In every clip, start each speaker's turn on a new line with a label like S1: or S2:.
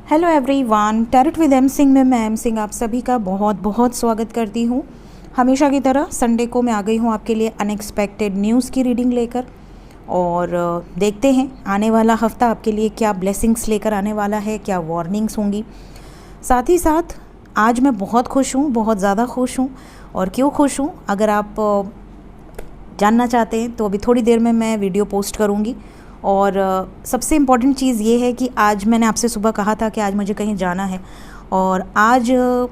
S1: Hello everyone, tarot with M Singh में मैं M Singh आप सभी का बहुत बहुत स्वागत करती हूँ। हमेशा की तरह संडे को मैं आ गई हूँ आपके लिए अनएक्सपेक्टेड न्यूज़ की रीडिंग लेकर। और देखते हैं आने वाला हफ्ता आपके लिए क्या ब्लेसिंग्स लेकर आने वाला है, क्या वार्निंग्स होंगी। साथ ही साथ आज मैं बहुत खुश हूँ, बहुत ज़्यादा खुश हूँ। और क्यों खुश हूँ अगर आप जानना चाहते हैं तो अभी थोड़ी देर में मैं वीडियो पोस्ट करूँगी। और सबसे इम्पॉर्टेंट चीज़ ये है कि आज मैंने आपसे सुबह कहा था कि आज मुझे कहीं जाना है, और आज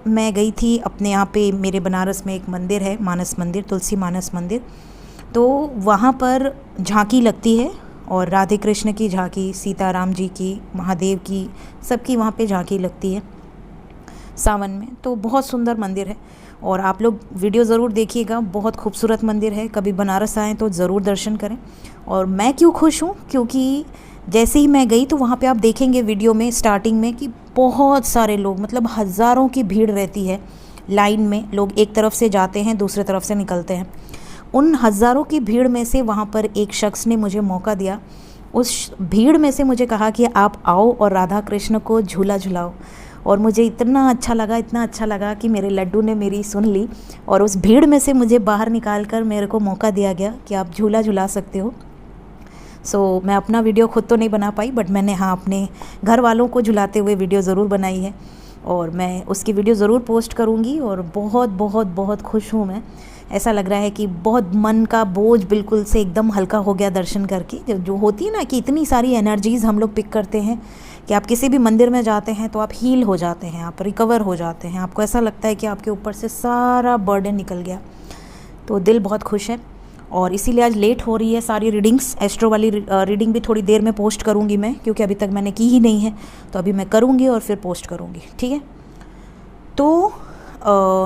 S1: मैं गई थी अपने यहाँ पे। मेरे बनारस में एक मंदिर है, मानस मंदिर, तुलसी मानस मंदिर। तो वहाँ पर झांकी लगती है, और राधे कृष्ण की झांकी, सीताराम जी की, महादेव की, सबकी वहाँ पे झांकी लगती है सावन में। तो बहुत सुंदर मंदिर है और आप लोग वीडियो ज़रूर देखिएगा, बहुत खूबसूरत मंदिर है। कभी बनारस आएँ तो ज़रूर दर्शन करें। और मैं क्यों खुश हूँ, क्योंकि जैसे ही मैं गई तो वहाँ पे आप देखेंगे वीडियो में स्टार्टिंग में कि बहुत सारे लोग, मतलब हज़ारों की भीड़ रहती है लाइन में। लोग एक तरफ से जाते हैं, दूसरे तरफ से निकलते हैं। उन हज़ारों की भीड़ में से वहाँ पर एक शख्स ने मुझे मौका दिया। उस भीड़ में से मुझे कहा कि आप आओ और राधा कृष्ण को झूला झुलाओ। और मुझे इतना अच्छा लगा, इतना अच्छा लगा कि मेरे लड्डू ने मेरी सुन ली, और उस भीड़ में से मुझे बाहर निकाल कर मेरे को मौका दिया गया कि आप झूला झुला सकते हो। सो मैं अपना वीडियो खुद तो नहीं बना पाई, बट मैंने अपने घर वालों को झुलाते हुए वीडियो ज़रूर बनाई है, और मैं उसकी वीडियो ज़रूर पोस्ट करूँगी। और बहुत बहुत बहुत खुश हूँ मैं। ऐसा लग रहा है कि बहुत मन का बोझ बिल्कुल से एकदम हल्का हो गया दर्शन करके। जो होती है ना कि इतनी सारी एनर्जीज़ हम लोग पिक करते हैं कि आप किसी भी मंदिर में जाते हैं तो आप हील हो जाते हैं, आप रिकवर हो जाते हैं, आपको ऐसा लगता है कि आपके ऊपर से सारा बर्डन निकल गया। तो दिल बहुत खुश है, और इसीलिए आज लेट हो रही है सारी रीडिंग्स। एस्ट्रो वाली रीडिंग भी थोड़ी देर में पोस्ट करूँगी मैं, क्योंकि अभी तक मैंने की ही नहीं है। तो अभी मैं करूँगी और फिर पोस्ट करूँगी, ठीक है। तो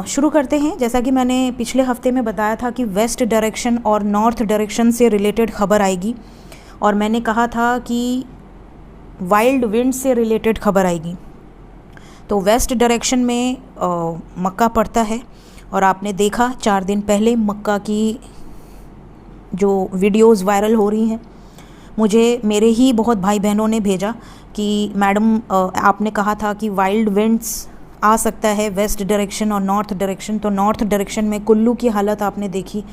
S1: शुरू करते हैं। जैसा कि मैंने पिछले हफ्ते में बताया था कि वेस्ट डायरेक्शन और नॉर्थ डायरेक्शन से रिलेटेड खबर आएगी, और मैंने कहा था कि वाइल्ड विंड से रिलेटेड खबर आएगी। तो वेस्ट डायरेक्शन में मक्का पड़ता है, और आपने देखा 4 दिन पहले मक्का की जो वीडियोस वायरल हो रही हैं। मुझे मेरे ही बहुत भाई बहनों ने भेजा कि मैडम आपने कहा था कि वाइल्ड विंड्स आ सकता है वेस्ट डायरेक्शन और नॉर्थ डायरेक्शन। तो नॉर्थ डायरेक्शन में कुल्लू की हालत आपने देखी,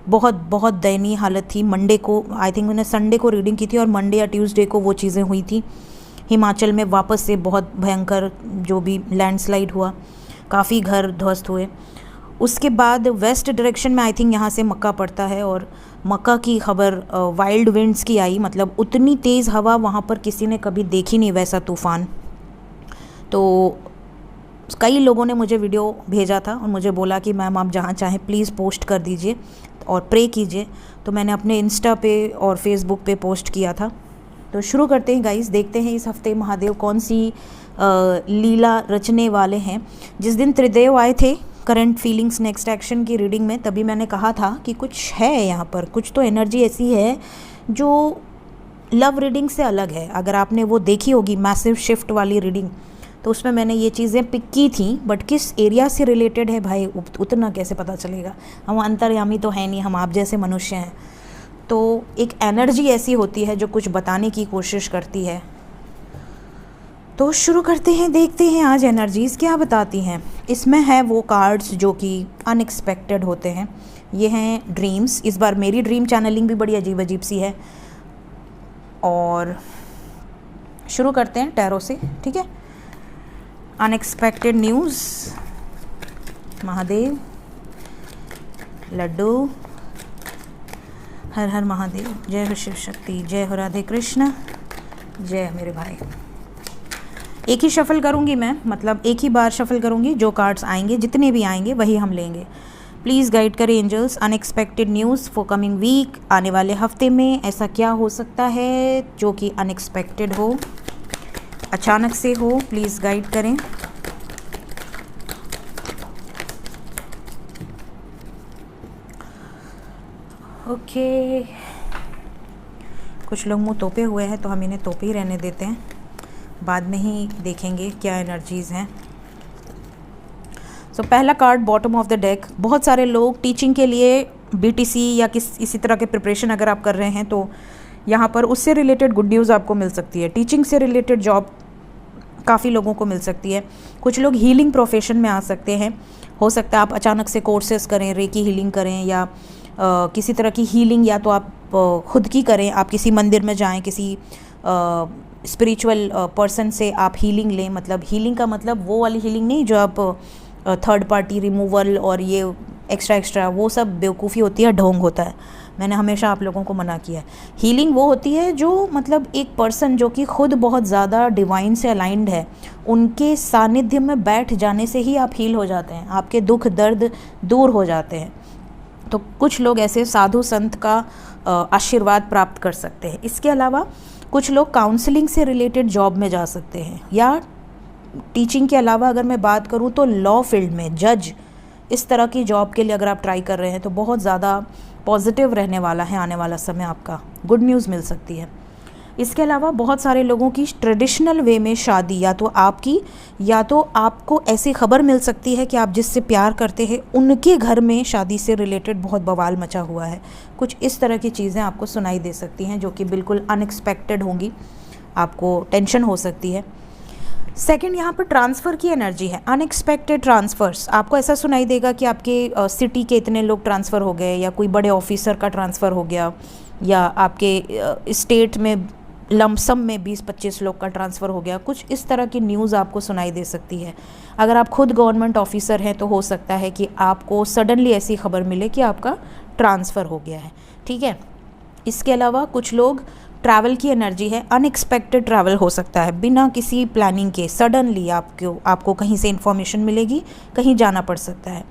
S1: बहुत बहुत दयनीय हालत थी। मंडे को, आई थिंक मैंने संडे को रीडिंग की थी, और मंडे या ट्यूसडे को वो चीज़ें हुई थी। हिमाचल में वापस से बहुत भयंकर जो भी लैंडस्लाइड हुआ, काफ़ी घर ध्वस्त हुए। उसके बाद वेस्ट डायरेक्शन में आई थिंक यहाँ से मक्का पड़ता है, और मक्का की खबर वाइल्ड विंड्स की आई। मतलब उतनी तेज़ हवा वहाँ पर किसी ने कभी देखी नहीं, वैसा तूफ़ान। तो कई लोगों ने मुझे वीडियो भेजा था और मुझे बोला कि मैम आप जहाँ चाहें प्लीज़ पोस्ट कर दीजिए और प्रे कीजिए। तो मैंने अपने इंस्टा पे और फेसबुक पे पोस्ट किया था। तो शुरू करते हैं गाइस, देखते हैं इस हफ्ते महादेव कौन सी लीला रचने वाले हैं। जिस दिन त्रिदेव आए थे करंट फीलिंग्स नेक्स्ट एक्शन की रीडिंग में, तभी मैंने कहा था कि कुछ है यहाँ पर, कुछ तो एनर्जी ऐसी है जो लव रीडिंग से अलग है। अगर आपने वो देखी होगी मैसिव शिफ्ट वाली रीडिंग, तो उसमें मैंने ये चीज़ें पिक की थी, बट किस एरिया से रिलेटेड है भाई उतना कैसे पता चलेगा। हम अंतर्यामी तो है नहीं, हम आप जैसे मनुष्य हैं। तो एक एनर्जी ऐसी होती है जो कुछ बताने की कोशिश करती है। तो शुरू करते हैं, देखते हैं आज एनर्जीज़ क्या बताती हैं। इसमें है वो कार्ड्स जो कि अनएक्सपेक्टेड होते हैं। ये हैं ड्रीम्स। इस बार मेरी ड्रीम चैनलिंग भी बड़ी अजीब अजीब सी है। और शुरू करते हैं टैरो से, ठीक है। अनएक्सपेक्टेड न्यूज़, महादेव, लड्डू, हर हर महादेव, जय हो शिव शक्ति, जय हो राधे कृष्ण, जय हो मेरे भाई। एक ही शफल करूँगी मैं, मतलब एक ही बार शफल करूँगी। जो कार्ड्स आएंगे, जितने भी आएंगे वही हम लेंगे। प्लीज़ गाइड करें angels. Unexpected news for coming week, आने वाले हफ्ते में ऐसा क्या हो सकता है जो कि अनएक्सपेक्टेड हो, अचानक से हो। प्लीज़ गाइड करें। ओके, कुछ लोग मुंह तोपे हुए हैं तो हम इन्हें तोपे ही रहने देते हैं, बाद में ही देखेंगे क्या एनर्जीज़ हैं। सो पहला card bottom of the deck. बहुत सारे लोग टीचिंग के लिए बीटीसी या इसी तरह के प्रिपरेशन अगर आप कर रहे हैं तो यहाँ पर उससे रिलेटेड गुड न्यूज़ आपको मिल सकती है। टीचिंग से रिलेटेड जॉब काफ़ी लोगों को मिल सकती है। कुछ लोग हीलिंग प्रोफेशन में आ सकते हैं। हो सकता है आप अचानक से कोर्सेज करें, रेकी हीलिंग करें या किसी तरह की हीलिंग या तो आप खुद की करें, आप किसी मंदिर में जाएं, किसी स्पिरिचुअल पर्सन से आप हीलिंग लें। मतलब हीलिंग का मतलब वो वाली हीलिंग नहीं जो आप थर्ड पार्टी रिमूवल और ये एक्स्ट्रा वो सब बेवकूफ़ी होती है, ढोंग होता है। मैंने हमेशा आप लोगों को मना किया है। हीलिंग वो होती है जो मतलब एक पर्सन जो कि खुद बहुत ज़्यादा डिवाइन से अलाइंड है, उनके सानिध्य में बैठ जाने से ही आप हील हो जाते हैं, आपके दुख दर्द दूर हो जाते हैं। तो कुछ लोग ऐसे साधु संत का आशीर्वाद प्राप्त कर सकते हैं। इसके अलावा कुछ लोग काउंसलिंग से रिलेटेड जॉब में जा सकते हैं, या टीचिंग के अलावा अगर मैं बात करूं तो लॉ फील्ड में जज, इस तरह की जॉब के लिए अगर आप ट्राई कर रहे हैं तो बहुत ज़्यादा पॉजिटिव रहने वाला है आने वाला समय, आपका गुड न्यूज़ मिल सकती है। इसके अलावा बहुत सारे लोगों की ट्रेडिशनल वे में शादी या तो आपकी या तो आपको ऐसी खबर मिल सकती है कि आप जिससे प्यार करते हैं उनके घर में शादी से रिलेटेड बहुत बवाल मचा हुआ है। कुछ इस तरह की चीज़ें आपको सुनाई दे सकती हैं जो कि बिल्कुल अनएक्सपेक्टेड होंगी, आपको टेंशन हो सकती है। सेकंड, यहाँ पर ट्रांसफ़र की एनर्जी है, अनएक्सपेक्टेड ट्रांसफ़र्स। आपको ऐसा सुनाई देगा कि आपके सिटी के इतने लोग ट्रांसफ़र हो गए, या कोई बड़े ऑफिसर का ट्रांसफ़र हो गया, या आपके स्टेट में लमसम में 20-25 लोग का ट्रांसफ़र हो गया। कुछ इस तरह की न्यूज़ आपको सुनाई दे सकती है। अगर आप खुद गवर्नमेंट ऑफिसर हैं तो हो सकता है कि आपको सडनली ऐसी खबर मिले कि आपका ट्रांसफ़र हो गया है, ठीक है। इसके अलावा कुछ लोग ट्रैवल की एनर्जी है, अनएक्सपेक्टेड ट्रैवल हो सकता है, बिना किसी प्लानिंग के सडनली आपको कहीं से इन्फॉर्मेशन मिलेगी, कहीं जाना पड़ सकता है।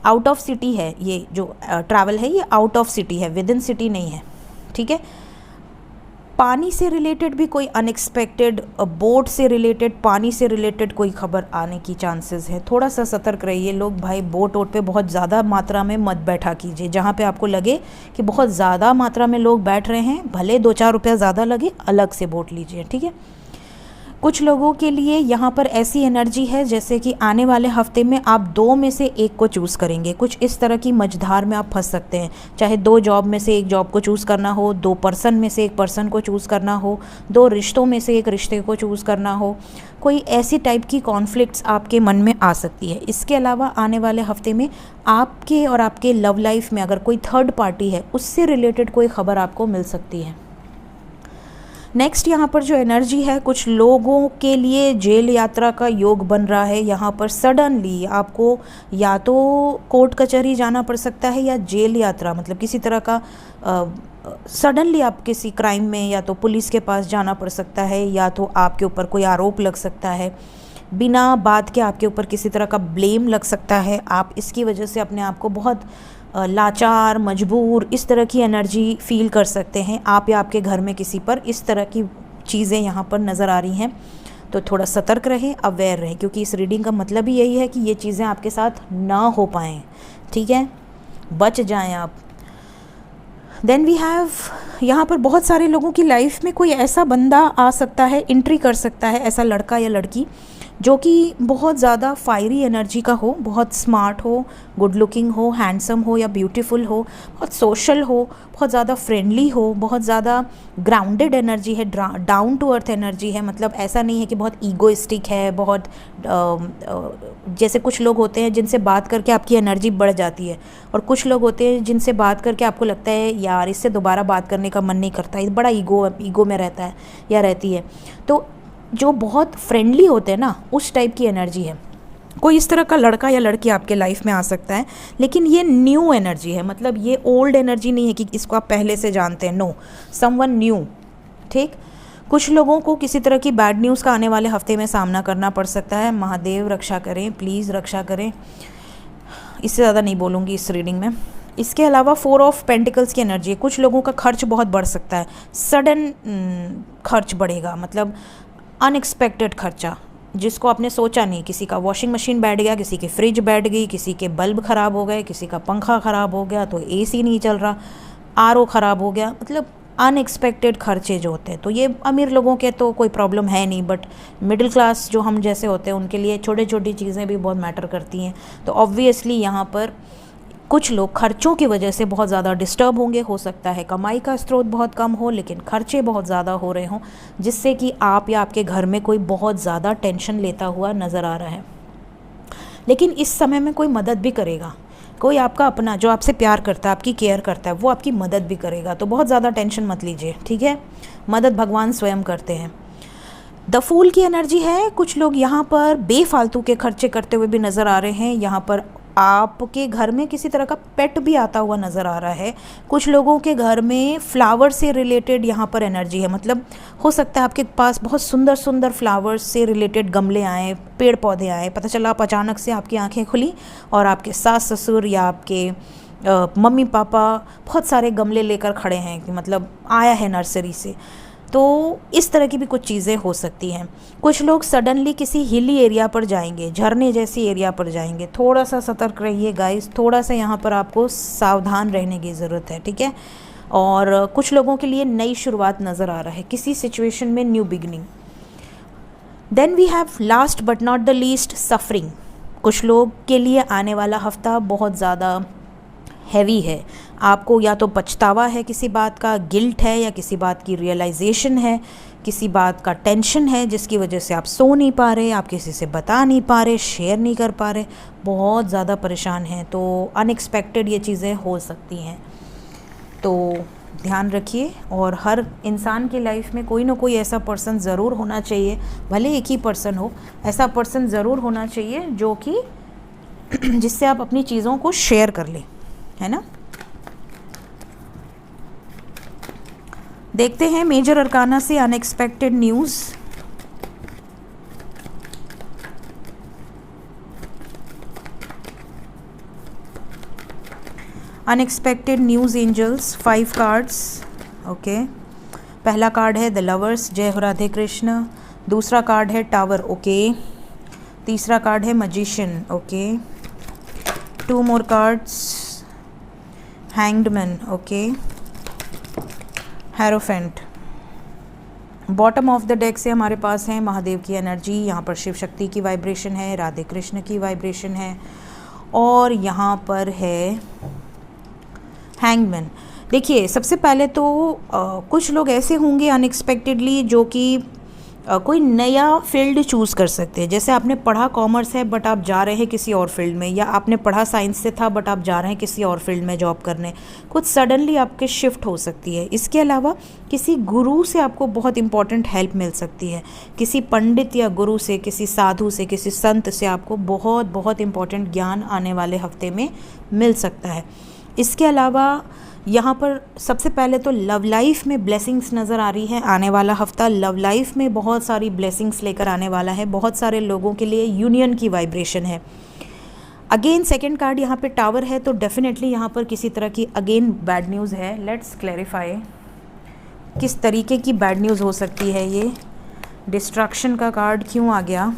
S1: आउट ऑफ सिटी है ये जो ट्रैवल है, ये आउट ऑफ सिटी है, विद इन सिटी नहीं है, ठीक है। पानी से रिलेटेड भी कोई अनएक्सपेक्टेड, बोट से रिलेटेड, पानी से रिलेटेड कोई खबर आने की चांसेस है। थोड़ा सा सतर्क रहिए लोग भाई, बोट वोट पे बहुत ज़्यादा मात्रा में मत बैठा कीजिए। जहाँ पे आपको लगे कि बहुत ज़्यादा मात्रा में लोग बैठ रहे हैं, भले 2-4 रुपया ज़्यादा लगे, अलग से बोट लीजिए, ठीक है। कुछ लोगों के लिए यहाँ पर ऐसी एनर्जी है जैसे कि आने वाले हफ्ते में आप 2 में से एक को चूज़ करेंगे। कुछ इस तरह की मझधार में आप फंस सकते हैं, चाहे 2 जॉब में से एक जॉब को चूज़ करना हो, 2 पर्सन में से एक पर्सन को चूज़ करना हो, 2 रिश्तों में से एक रिश्ते को चूज़ करना हो। कोई ऐसी टाइप की कॉन्फ्लिक्ट्स आपके मन में आ सकती है। इसके अलावा आने वाले हफ्ते में आपके और आपके लव लाइफ में अगर कोई थर्ड पार्टी है, उससे रिलेटेड कोई खबर आपको मिल सकती है। नेक्स्ट, यहाँ पर जो एनर्जी है, कुछ लोगों के लिए जेल यात्रा का योग बन रहा है। यहाँ पर सडनली आपको या तो कोर्ट कचहरी जाना पड़ सकता है, या जेल यात्रा मतलब किसी तरह का सडनली आप किसी क्राइम में या तो पुलिस के पास जाना पड़ सकता है, या तो आपके ऊपर कोई आरोप लग सकता है, बिना बात के आपके ऊपर किसी तरह का ब्लेम लग सकता है। आप इसकी वजह से अपने आप को बहुत लाचार, मजबूर, इस तरह की एनर्जी फील कर सकते हैं आप या आपके घर में किसी पर। इस तरह की चीज़ें यहाँ पर नज़र आ रही हैं, तो थोड़ा सतर्क रहें, अवेयर रहें, क्योंकि इस रीडिंग का मतलब ही यही है कि ये चीज़ें आपके साथ ना हो पाएँ, ठीक है, बच जाएं आप। देन वी हैव, यहाँ पर बहुत सारे लोगों की लाइफ में कोई ऐसा बंदा आ सकता है, एंट्री कर सकता है, ऐसा लड़का या लड़की जो कि बहुत ज़्यादा फायरी एनर्जी का हो, बहुत स्मार्ट हो, गुड लुकिंग हो, हैंडसम हो या ब्यूटीफुल हो, बहुत सोशल हो, बहुत ज़्यादा फ्रेंडली हो, बहुत ज़्यादा ग्राउंडेड एनर्जी है, डाउन टू अर्थ एनर्जी है। मतलब ऐसा नहीं है कि बहुत ईगोइस्टिक है, बहुत जैसे कुछ लोग होते हैं जिनसे बात करके आपकी एनर्जी बढ़ जाती है, और कुछ लोग होते हैं जिनसे बात करके आपको लगता है यार इससे दोबारा बात करने का मन नहीं करता, ये बड़ा ईगो में रहता है या रहती है। तो जो बहुत फ्रेंडली होते हैं ना, उस टाइप की एनर्जी है। कोई इस तरह का लड़का या लड़की आपके लाइफ में आ सकता है, लेकिन ये न्यू एनर्जी है, मतलब ये ओल्ड एनर्जी नहीं है कि इसको आप पहले से जानते हैं, नो, समवन न्यू, ठीक। कुछ लोगों को किसी तरह की बैड न्यूज़ का आने वाले हफ्ते में सामना करना पड़ सकता है। महादेव रक्षा करें, प्लीज़ रक्षा करें, इससे ज़्यादा नहीं बोलूँगी इस रीडिंग में। इसके अलावा 4 ऑफ पेंटिकल्स की एनर्जी है। कुछ लोगों का खर्च बहुत बढ़ सकता है, सडन खर्च बढ़ेगा, मतलब अनएक्सपेक्टेड खर्चा जिसको आपने सोचा नहीं। किसी का वॉशिंग मशीन बैठ गया, किसी की फ्रिज बैठ गई, किसी के बल्ब ख़राब हो गए, किसी का पंखा ख़राब हो गया तो एसी नहीं चल रहा, आरओ ख़राब हो गया, मतलब अनएक्सपेक्टेड खर्चे जो होते हैं। तो ये अमीर लोगों के तो कोई प्रॉब्लम है नहीं, बट मिडिल क्लास जो हम जैसे होते हैं उनके लिए छोटी छोटी चीज़ें भी बहुत मैटर करती हैं। तो ऑब्वियसली यहाँ पर कुछ लोग खर्चों की वजह से बहुत ज़्यादा डिस्टर्ब होंगे। हो सकता है कमाई का स्रोत बहुत कम हो लेकिन खर्चे बहुत ज़्यादा हो रहे हों, जिससे कि आप या आपके घर में कोई बहुत ज़्यादा टेंशन लेता हुआ नज़र आ रहा है। लेकिन इस समय में कोई मदद भी करेगा, कोई आपका अपना जो आपसे प्यार करता है, आपकी केयर करता है, वो आपकी मदद भी करेगा। तो बहुत ज़्यादा टेंशन मत लीजिए, ठीक है। मदद भगवान स्वयं करते हैं। द फूल की एनर्जी है। कुछ लोग यहाँ पर बेफालतू के खर्चे करते हुए भी नज़र आ रहे हैं। यहाँ पर आपके घर में किसी तरह का पेट भी आता हुआ नज़र आ रहा है। कुछ लोगों के घर में फ्लावर से रिलेटेड यहाँ पर एनर्जी है, मतलब हो सकता है आपके पास बहुत सुंदर सुंदर फ्लावर्स से रिलेटेड गमले आए, पेड़ पौधे आए। पता चला आप अचानक से आपकी आंखें खुली और आपके सास ससुर या आपके मम्मी पापा बहुत सारे गमले लेकर खड़े हैं, कि मतलब आया है नर्सरी से। तो इस तरह की भी कुछ चीज़ें हो सकती हैं। कुछ लोग सडनली किसी हिली एरिया पर जाएंगे, झरने जैसी एरिया पर जाएंगे। थोड़ा सा सतर्क रहिए गाइस, थोड़ा सा यहाँ पर आपको सावधान रहने की ज़रूरत है, ठीक है। और कुछ लोगों के लिए नई शुरुआत नज़र आ रहा है, किसी सिचुएशन में new beginning. Then we have last but not the least suffering. कुछ लोग के लिए आने वाला हफ्ता बहुत ज़्यादा हैवी है। आपको या तो पछतावा है किसी बात का, गिल्ट है, या किसी बात की रियलाइजेशन है, किसी बात का टेंशन है जिसकी वजह से आप सो नहीं पा रहे, आप किसी से बता नहीं पा रहे, शेयर नहीं कर पा रहे, बहुत ज़्यादा परेशान हैं। तो अनएक्सपेक्टेड ये चीज़ें हो सकती हैं, तो ध्यान रखिए। और हर इंसान की लाइफ में कोई ना कोई ऐसा पर्सन ज़रूर होना चाहिए, भले एक ही पर्सन हो, ऐसा पर्सन ज़रूर होना चाहिए जो कि जिससे आप अपनी चीज़ों को शेयर कर लें, है ना। देखते हैं मेजर अरकाना से unexpected news. Unexpected news angels, 5 cards. Okay, पहला कार्ड है द लवर्स, जय हो राधे कृष्ण। दूसरा कार्ड है टावर, ओके। तीसरा कार्ड है magician, okay. 2 more cards, hanged man, okay. Hierophant. Bottom of the deck से हमारे पास है महादेव की एनर्जी, यहाँ पर शिव शक्ति की वाइब्रेशन है, राधे कृष्ण की वाइब्रेशन है, और यहाँ पर है हैंगमैन। देखिए, सबसे पहले तो कुछ लोग ऐसे होंगे अनएक्सपेक्टेडली जो कि कोई नया फील्ड चूज़ कर सकते हैं। जैसे आपने पढ़ा कॉमर्स है बट आप जा रहे हैं किसी और फील्ड में, या आपने पढ़ा साइंस से था बट आप जा रहे हैं किसी और फील्ड में जॉब करने। कुछ सडनली आपके शिफ्ट हो सकती है। इसके अलावा किसी गुरु से आपको बहुत इंपॉर्टेंट हेल्प मिल सकती है। किसी पंडित या गुरु से, किसी साधु से, किसी संत से आपको बहुत बहुत इंपॉर्टेंट ज्ञान आने वाले हफ्ते में मिल सकता है। इसके अलावा यहाँ पर सबसे पहले तो लव लाइफ में ब्लेसिंग्स नज़र आ रही है। आने वाला हफ्ता लव लाइफ में बहुत सारी ब्लेसिंग्स लेकर आने वाला है। बहुत सारे लोगों के लिए यूनियन की वाइब्रेशन है। अगेन सेकंड कार्ड यहाँ पे टावर है, तो डेफिनेटली यहाँ पर किसी तरह की अगेन बैड न्यूज़ है। लेट्स क्लैरिफाई किस तरीके की बैड न्यूज़ हो सकती है। ये डिस्ट्रक्शन का कार्ड क्यों आ गया,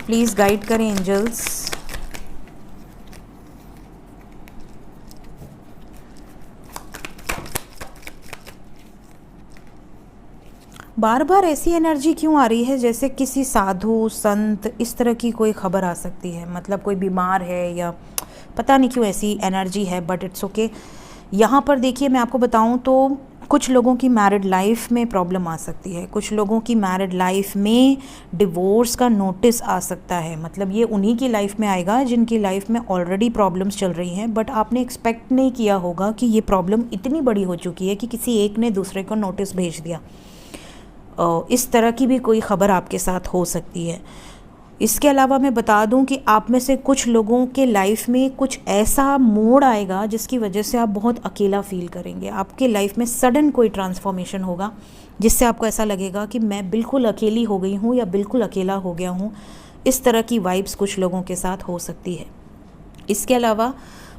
S1: प्लीज़ गाइड करें एंजल्स। बार बार ऐसी एनर्जी क्यों आ रही है जैसे किसी साधु संत इस तरह की कोई खबर आ सकती है, मतलब कोई बीमार है या पता नहीं क्यों ऐसी एनर्जी है, बट इट्स ओके। यहाँ पर देखिए, मैं आपको बताऊँ तो कुछ लोगों की मैरिड लाइफ में प्रॉब्लम आ सकती है। कुछ लोगों की मैरिड लाइफ में डिवोर्स का नोटिस आ सकता है। मतलब ये उन्हीं की लाइफ में आएगा जिनकी लाइफ में ऑलरेडी प्रॉब्लम्स चल रही हैं, बट आपने एक्सपेक्ट नहीं किया होगा कि ये प्रॉब्लम इतनी बड़ी हो चुकी है कि किसी एक ने दूसरे को नोटिस भेज दिया। इस तरह की भी कोई ख़बर आपके साथ हो सकती है। इसके अलावा मैं बता दूं कि आप में से कुछ लोगों के लाइफ में कुछ ऐसा मोड़ आएगा जिसकी वजह से आप बहुत अकेला फील करेंगे। आपके लाइफ में सडन कोई ट्रांसफॉर्मेशन होगा जिससे आपको ऐसा लगेगा कि मैं बिल्कुल अकेली हो गई हूँ या बिल्कुल अकेला हो गया हूँ। इस तरह की वाइब्स कुछ लोगों के साथ हो सकती है। इसके अलावा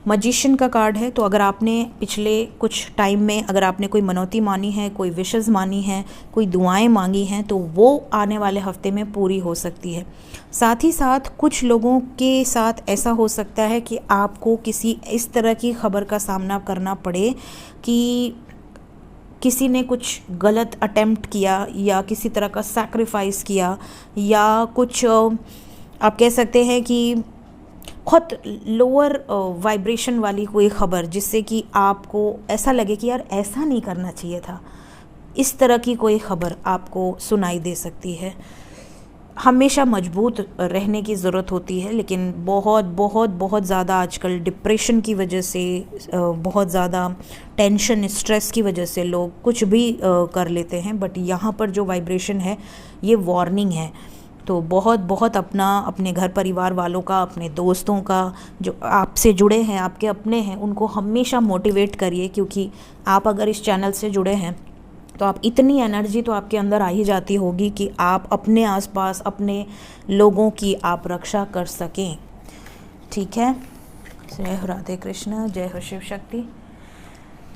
S1: मजिशियन का कार्ड है, तो अगर आपने पिछले कुछ टाइम में अगर आपने कोई मनौती मानी है, कोई विशेज़ मानी है, कोई दुआएं मांगी हैं, तो वो आने वाले हफ्ते में पूरी हो सकती है। साथ ही साथ कुछ लोगों के साथ ऐसा हो सकता है कि आपको किसी इस तरह की खबर का सामना करना पड़े कि किसी ने कुछ गलत अटेम्प्ट किया या किसी तरह का सैक्रिफाइस किया, या कुछ आप कह सकते हैं कि बहुत लोअर वाइब्रेशन वाली कोई ख़बर, जिससे कि आपको ऐसा लगे कि यार ऐसा नहीं करना चाहिए था, इस तरह की कोई ख़बर आपको सुनाई दे सकती है। हमेशा मजबूत रहने की ज़रूरत होती है, लेकिन बहुत बहुत बहुत ज़्यादा आजकल डिप्रेशन की वजह से, बहुत ज़्यादा टेंशन स्ट्रेस की वजह से लोग कुछ भी कर लेते हैं। बट यहाँ पर जो वाइब्रेशन है ये वार्निंग है। तो बहुत बहुत अपने घर परिवार वालों का, अपने दोस्तों का, जो आपसे जुड़े हैं, आपके अपने हैं, उनको हमेशा मोटिवेट करिए, क्योंकि आप अगर इस चैनल से जुड़े हैं तो आप इतनी एनर्जी तो आपके अंदर आ ही जाती होगी कि आप अपने आसपास अपने लोगों की आप रक्षा कर सकें। ठीक है, जय हो राधे कृष्ण, जय हो शिव शक्ति।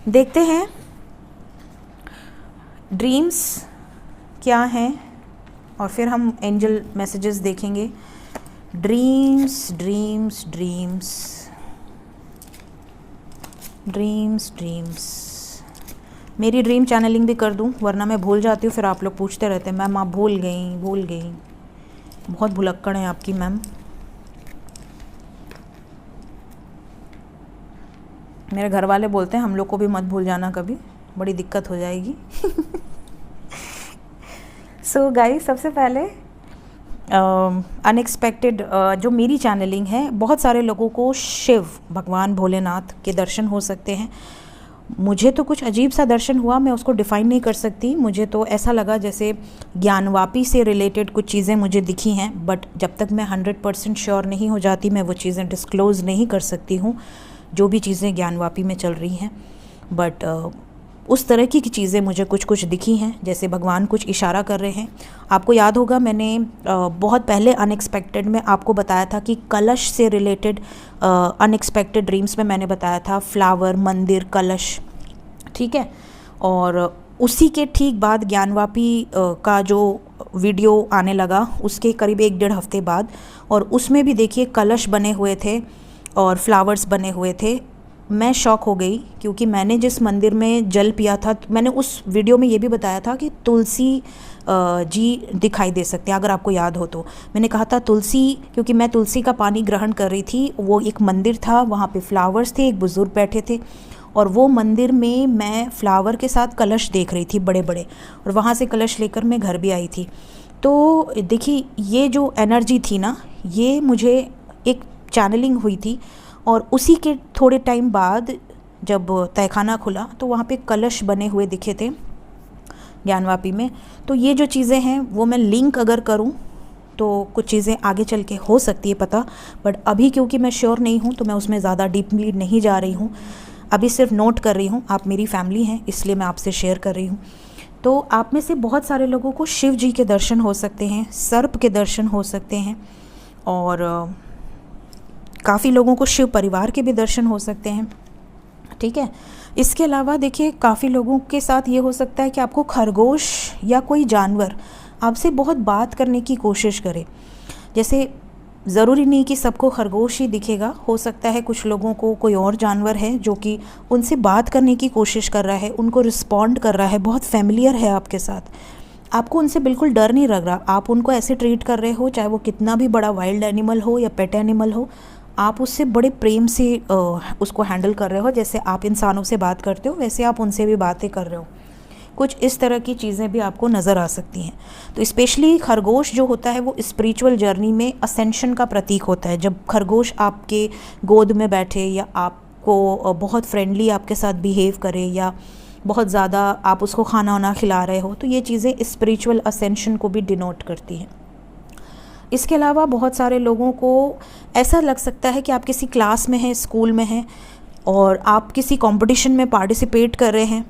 S1: देखते हैं ड्रीम्स क्या हैं और फिर हम एंजल मैसेजेस देखेंगे। Dreams dreams dreams dreams dreams. मेरी ड्रीम चैनलिंग भी कर दूं, वरना मैं भूल जाती हूँ, फिर आप लोग पूछते रहते हैं मैम आप भूल गई। बहुत भुलक्कड़ हैं आपकी मैम। मेरे घर वाले बोलते हैं हम लोग को भी मत भूल जाना कभी, बड़ी दिक्कत हो जाएगी। सो गाइस, सबसे पहले अनएक्सपेक्टेड जो मेरी चैनलिंग है, बहुत सारे लोगों को शिव भगवान भोलेनाथ के दर्शन हो सकते हैं। मुझे तो कुछ अजीब सा दर्शन हुआ, मैं उसको डिफ़ाइन नहीं कर सकती। मुझे तो ऐसा लगा जैसे ज्ञानवापी से रिलेटेड कुछ चीज़ें मुझे दिखी हैं, बट जब तक मैं 100% श्योर नहीं हो जाती मैं वो चीज़ें डिस्क्लोज़ नहीं कर सकती हूँ, जो भी चीज़ें ज्ञानवापी में चल रही हैं। बट उस तरह की चीज़ें मुझे कुछ दिखी हैं, जैसे भगवान कुछ इशारा कर रहे हैं। आपको याद होगा मैंने बहुत पहले अनएक्सपेक्टेड में आपको बताया था कि कलश से रिलेटेड अनएक्सपेक्टेड ड्रीम्स में मैंने बताया था फ्लावर, मंदिर, कलश। ठीक है, और उसी के ठीक बाद ज्ञानवापी का जो वीडियो आने लगा उसके करीब 1-1.5 हफ्ते बाद, और उसमें भी देखिए कलश बने हुए थे और फ्लावर्स बने हुए थे। मैं शॉक हो गई, क्योंकि मैंने जिस मंदिर में जल पिया था, मैंने उस वीडियो में ये भी बताया था कि तुलसी जी दिखाई दे सकते हैं, अगर आपको याद हो तो। मैंने कहा था तुलसी, क्योंकि मैं तुलसी का पानी ग्रहण कर रही थी। वो एक मंदिर था, वहाँ पे फ्लावर्स थे, एक बुज़ुर्ग बैठे थे, और वो मंदिर में मैं फ्लावर के साथ कलश देख रही थी बड़े बड़े, और वहाँ से कलश लेकर मैं घर भी आई थी। तो देखिए ये जो एनर्जी थी ना, ये मुझे एक चैनलिंग हुई थी। और उसी के थोड़े टाइम बाद जब तहखाना खुला तो वहाँ पे कलश बने हुए दिखे थे ज्ञानवापी में। तो ये जो चीज़ें हैं वो मैं लिंक अगर करूँ तो कुछ चीज़ें आगे चल के हो सकती है पता, बट अभी क्योंकि मैं श्योर नहीं हूँ तो मैं उसमें ज़्यादा डीपली नहीं जा रही हूँ। अभी सिर्फ नोट कर रही हूँ, आप मेरी फैमिली हैं इसलिए मैं आपसे शेयर कर रही हूँ। तो आप में से बहुत सारे लोगों को शिव जी के दर्शन हो सकते हैं, सर्प के दर्शन हो सकते हैं, और काफ़ी लोगों को शिव परिवार के भी दर्शन हो सकते हैं। ठीक है, इसके अलावा देखिए काफ़ी लोगों के साथ ये हो सकता है कि आपको खरगोश या कोई जानवर आपसे बहुत बात करने की कोशिश करे। जैसे ज़रूरी नहीं कि सबको खरगोश ही दिखेगा, हो सकता है कुछ लोगों को कोई और जानवर है जो कि उनसे बात करने की कोशिश कर रहा है, उनको रिस्पॉन्ड कर रहा है, बहुत फेमिलियर है आपके साथ। आपको उनसे बिल्कुल डर नहीं लग रहा, आप उनको ऐसे ट्रीट कर रहे हो, चाहे वो कितना भी बड़ा वाइल्ड एनिमल हो या पेट एनिमल हो, आप उससे बड़े प्रेम से उसको हैंडल कर रहे हो। जैसे आप इंसानों से बात करते हो वैसे आप उनसे भी बातें कर रहे हो। कुछ इस तरह की चीज़ें भी आपको नज़र आ सकती हैं। तो स्पेशली खरगोश जो होता है वो स्पिरिचुअल जर्नी में असेंशन का प्रतीक होता है। जब खरगोश आपके गोद में बैठे या आपको बहुत फ्रेंडली आपके साथ बिहेव करे या बहुत ज़्यादा आप उसको खाना वाना खिला रहे हो, तो ये चीज़ें स्पिरिचुअल असेंशन को भी डिनोट करती हैं। इसके अलावा बहुत सारे लोगों को ऐसा लग सकता है कि आप किसी क्लास में हैं, स्कूल में हैं, और आप किसी कंपटीशन में पार्टिसिपेट कर रहे हैं।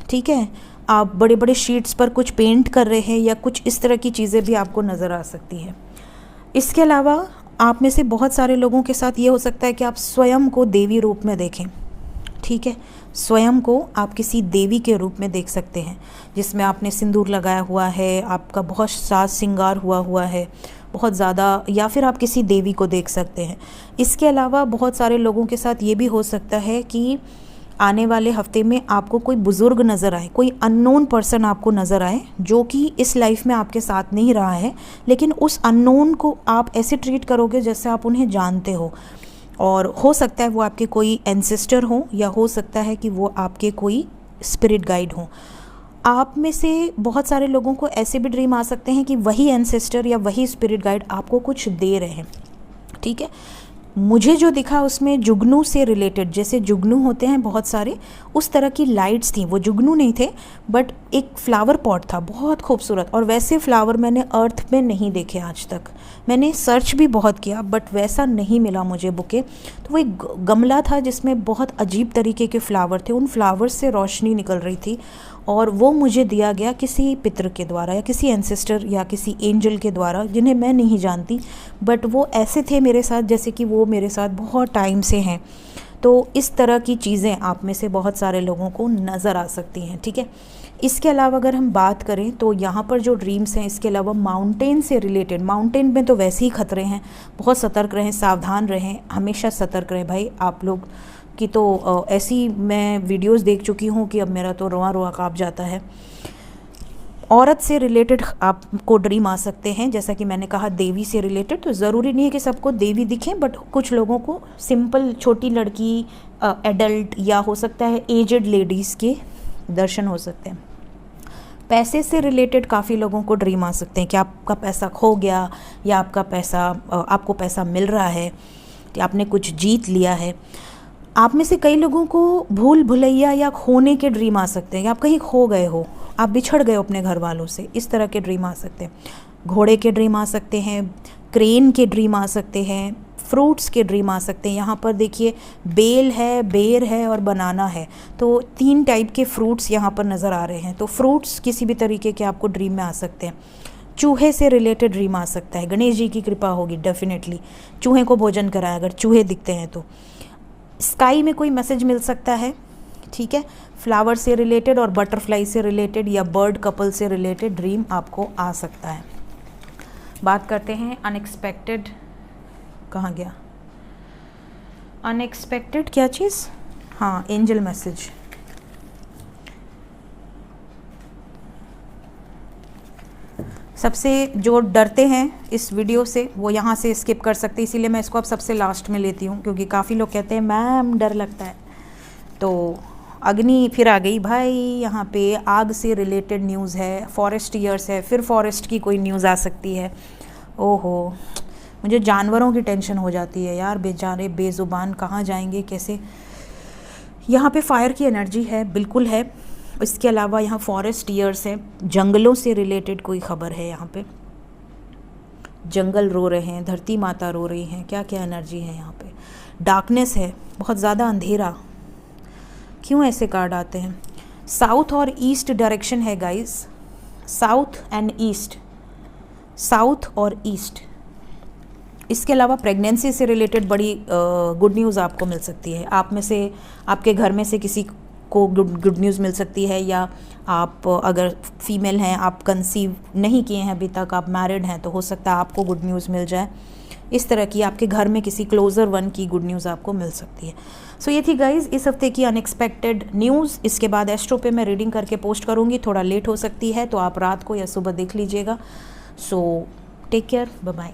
S1: ठीक है, आप बड़े बड़े शीट्स पर कुछ पेंट कर रहे हैं या कुछ इस तरह की चीज़ें भी आपको नज़र आ सकती हैं। इसके अलावा आप में से बहुत सारे लोगों के साथ ये हो सकता है कि आप स्वयं को देवी रूप में देखें। ठीक है, स्वयं को आप किसी देवी के रूप में देख सकते हैं, जिसमें आपने सिंदूर लगाया हुआ है, आपका बहुत साज श्रृंगार हुआ है बहुत ज़्यादा, या फिर आप किसी देवी को देख सकते हैं। इसके अलावा बहुत सारे लोगों के साथ ये भी हो सकता है कि आने वाले हफ्ते में आपको कोई बुज़ुर्ग नज़र आए, कोई अननोन पर्सन आपको नज़र आए जो कि इस लाइफ में आपके साथ नहीं रहा है, लेकिन उस अननोन को आप ऐसे ट्रीट करोगे जैसे आप उन्हें जानते हो। और हो सकता है वो आपके कोई एंसेस्टर हों या हो सकता है कि वो आपके कोई स्पिरिट गाइड हों। आप में से बहुत सारे लोगों को ऐसे भी ड्रीम आ सकते हैं कि वही एंसेस्टर या वही स्पिरिट गाइड आपको कुछ दे रहे हैं, ठीक है। मुझे जो दिखा उसमें जुगनू से रिलेटेड, जैसे जुगनू होते हैं बहुत सारे, उस तरह की लाइट्स थी। वो जुगनू नहीं थे बट एक फ्लावर पॉट था बहुत खूबसूरत, और वैसे फ्लावर मैंने अर्थ में नहीं देखे आज तक। मैंने सर्च भी बहुत किया बट वैसा नहीं मिला मुझे बुके। तो वो एक गमला था जिसमें बहुत अजीब तरीके के फ्लावर थे, उन फ्लावर्स से रोशनी निकल रही थी, और वो मुझे दिया गया किसी पितर के द्वारा या किसी एंसेस्टर या किसी एंजल के द्वारा, जिन्हें मैं नहीं जानती, बट वो ऐसे थे मेरे साथ जैसे कि वो मेरे साथ बहुत टाइम से हैं। तो इस तरह की चीज़ें आप में से बहुत सारे लोगों को नज़र आ सकती हैं, ठीक है। इसके अलावा अगर हम बात करें तो यहाँ पर जो ड्रीम्स हैं, इसके अलावा माउंटेन से रिलेटेड, माउंटेन में तो वैसे ही खतरे हैं, बहुत सतर्क रहें, सावधान रहें, हमेशा सतर्क रहें भाई। आप लोग की तो ऐसी मैं वीडियोस देख चुकी हूँ कि अब मेरा तो रोआ रोआ काँप जाता है। औरत से रिलेटेड आपको ड्रीम आ सकते हैं, जैसा कि मैंने कहा देवी से रिलेटेड, तो ज़रूरी नहीं है कि सबको देवी दिखें, बट कुछ लोगों को सिंपल छोटी लड़की, एडल्ट, या हो सकता है एजड लेडीज़ के दर्शन हो सकते हैं। पैसे से रिलेटेड काफ़ी लोगों को ड्रीम आ सकते हैं कि आपका पैसा खो गया या आपको पैसा मिल रहा है, कि आपने कुछ जीत लिया है। आप में से कई लोगों को भूल भुलैया या खोने के ड्रीम आ सकते हैं, कि आप कहीं खो गए हो, आप बिछड़ गए हो अपने घर वालों से, इस तरह के ड्रीम आ सकते हैं। घोड़े के ड्रीम आ सकते हैं, क्रेन के ड्रीम आ सकते हैं, फ्रूट्स के ड्रीम आ सकते हैं। यहाँ पर देखिए बेल है, बेर है और बनाना है, तो 3 टाइप के फ्रूट्स यहाँ पर नज़र आ रहे हैं। तो फ्रूट्स किसी भी तरीके के आपको ड्रीम में आ सकते हैं। चूहे से रिलेटेड ड्रीम आ सकता है, गणेश जी की कृपा होगी डेफिनेटली, चूहे को भोजन कराएं अगर चूहे दिखते हैं तो। स्काई में कोई मैसेज मिल सकता है, ठीक है। फ्लावर से रिलेटेड और बटरफ्लाई से रिलेटेड या बर्ड कपल से रिलेटेड ड्रीम आपको आ सकता है। बात करते हैं अनएक्सपेक्टेड, कहाँ गया अनएक्सपेक्टेड, क्या चीज़, हाँ एंजल मैसेज। सबसे जो डरते हैं इस वीडियो से वो यहाँ से स्किप कर सकते हैं, इसीलिए मैं इसको अब सबसे लास्ट में लेती हूँ, क्योंकि काफ़ी लोग कहते हैं मैम डर लगता है। तो अग्नि फिर आ गई भाई, यहाँ पे आग से रिलेटेड न्यूज़ है, फॉरेस्ट ईयर्स है, फिर फॉरेस्ट की कोई न्यूज़ आ सकती है। ओहो, मुझे जानवरों की टेंशन हो जाती है यार, बेचारे बेज़ुबान कहाँ जाएंगे कैसे। यहाँ पे फायर की एनर्जी है, बिल्कुल है। इसके अलावा यहाँ फॉरेस्ट ईयर्स है, जंगलों से रिलेटेड कोई खबर है। यहाँ पे जंगल रो रहे हैं, धरती माता रो रही हैं, क्या क्या एनर्जी है यहाँ पे। डार्कनेस है, बहुत ज़्यादा अंधेरा, क्यों ऐसे कार्ड आते हैं। साउथ और ईस्ट डायरेक्शन है guys, south and east, south और ईस्ट। इसके अलावा प्रेगनेंसी से रिलेटेड बड़ी गुड न्यूज़ आपको मिल सकती है। आप में से, आपके घर में से किसी को गुड न्यूज़ मिल सकती है, या आप अगर फीमेल हैं, आप कंसीव नहीं किए हैं अभी तक, आप मैरिड हैं, तो हो सकता है आपको गुड न्यूज़ मिल जाए। इस तरह की आपके घर में किसी क्लोज़र वन की गुड न्यूज़ आपको मिल सकती है। सो ये थी गाइज़ इस हफ्ते की अनएक्सपेक्टेड न्यूज़। इसके बाद एस्ट्रो पे मैं रीडिंग करके पोस्ट करूँगी, थोड़ा लेट हो सकती है, तो आप रात को या सुबह देख लीजिएगा। So take care, bye bye.